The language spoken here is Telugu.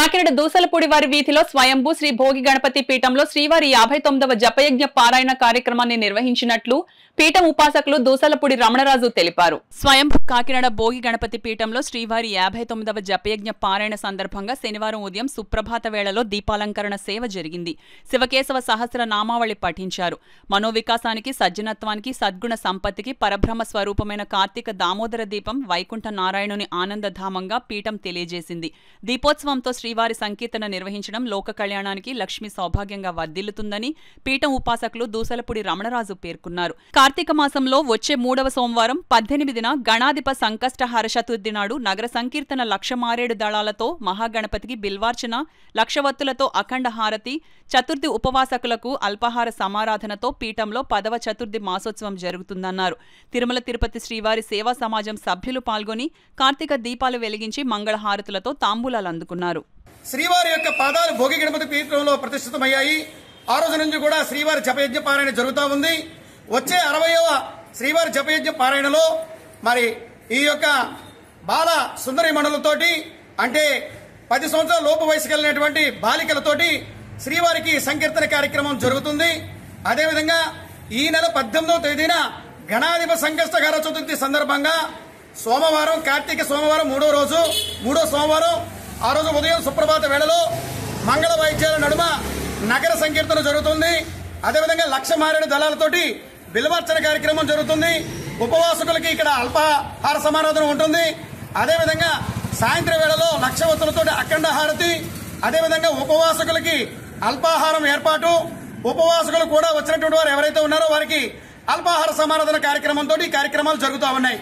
కాకినాడ దూసలపూడి వారి వీధిలో స్వయంభూ శ్రీ భోగి గణపతి పీఠంలో శ్రీవారి 59వ జపయజ్ఞ పారాయణ కార్యక్రమాన్ని నిర్వహించినట్లు పీఠం ఉపాసకులు దూసలపూడి రమణరాజు తెలిపారు. స్వయంభూ కాకినాడ భోగి గణపతి పీఠంలో శ్రీవారి 59వ జపయజ్ఞ పారాయణ సందర్భంగా శనివారం ఉదయం సుప్రభాత వేళలో దీపాలంకరణ సేవ జరిగింది. శివకేశవ సహస్ర నామావళి పఠించారు. మనోవికాసానికి, సజ్జనత్వానికి, సద్గుణ సంపత్తికి పరబ్రహ్మ స్వరూపమైన కార్తీక దామోదర దీపం వైకుంఠ నారాయణుని ఆనందధామంగా పీఠం తెలియజేసింది. దీపోత్సవంతో శ్రీవారి సంకీర్తన నిర్వహించడం లోక కళ్యాణానికి, లక్ష్మీ సౌభాగ్యంగా వర్ధిల్లుతుందని పీఠం ఉపాసకులు దూసలపూడి రమణరాజు పేర్కొన్నారు. కార్తీక మాసంలో వచ్చే 3వ సోమవారం 18న గణాధిప సంకష్టహార చతుర్థి నాడు నగర సంకీర్తన 1,00,000 మారేడు దళాలతో మహాగణపతికి బిల్వార్చన, లక్షవత్తులతో అఖండ హారతి, చతుర్థి ఉపవాసకులకు అల్పాహార సమారాధనతో పీఠంలో 10వ చతుర్థి మాసోత్సవం జరుగుతుందన్నారు. తిరుమల తిరుపతి శ్రీవారి సేవా సమాజం సభ్యులు పాల్గొని కార్తీక దీపాలు వెలిగించి మంగళహారతులతో తాంబూలాలు అందుకున్నారు. శ్రీవారి యొక్క పాదాలు భోగి గణపతి పీఠంలో ప్రతిష్ఠితమయ్యాయి. ఆ రోజు నుంచి కూడా శ్రీవారి జపయజ్ఞ పారాయణ జరుగుతూ ఉంది. వచ్చే 60వ శ్రీవారి జపయజ్ఞ పారాయణలో మరి ఈ యొక్క బాల సుందరి మండలతోటి, అంటే 10 సంవత్సరాల లోపు వయసు కలిగినటువంటి బాలికలతోటి శ్రీవారికి సంకీర్తన కార్యక్రమం జరుగుతుంది. అదేవిధంగా ఈ నెల 18వ తేదీన గణాధిప సంకష్టహార చతుర్థి సందర్భంగా సోమవారం, కార్తీక సోమవారం 3వ సోమవారం, ఆ రోజు ఉదయం సుప్రభాత వేళలో మంగళ వాయిద్యాల నడుమ నగర సంకీర్తన జరుగుతుంది. అదేవిధంగా 1,00,000 మారేడు దళాలతోటి బిల్వార్చన కార్యక్రమం జరుగుతుంది. ఉపవాసకులకి ఇక్కడ అల్పాహార సమారాధన ఉంటుంది. అదేవిధంగా సాయంత్రం వేళలో లక్షవత్తులతో అఖండ హారతి, అదేవిధంగా ఉపవాసకులకి అల్పాహారం ఏర్పాటు, ఉపవాసకులు కూడా వచ్చినటువంటి వారు ఎవరైతే ఉన్నారో వారికి అల్పాహార సమారాధన కార్యక్రమంతో ఈ కార్యక్రమాలు జరుగుతూ ఉన్నాయి.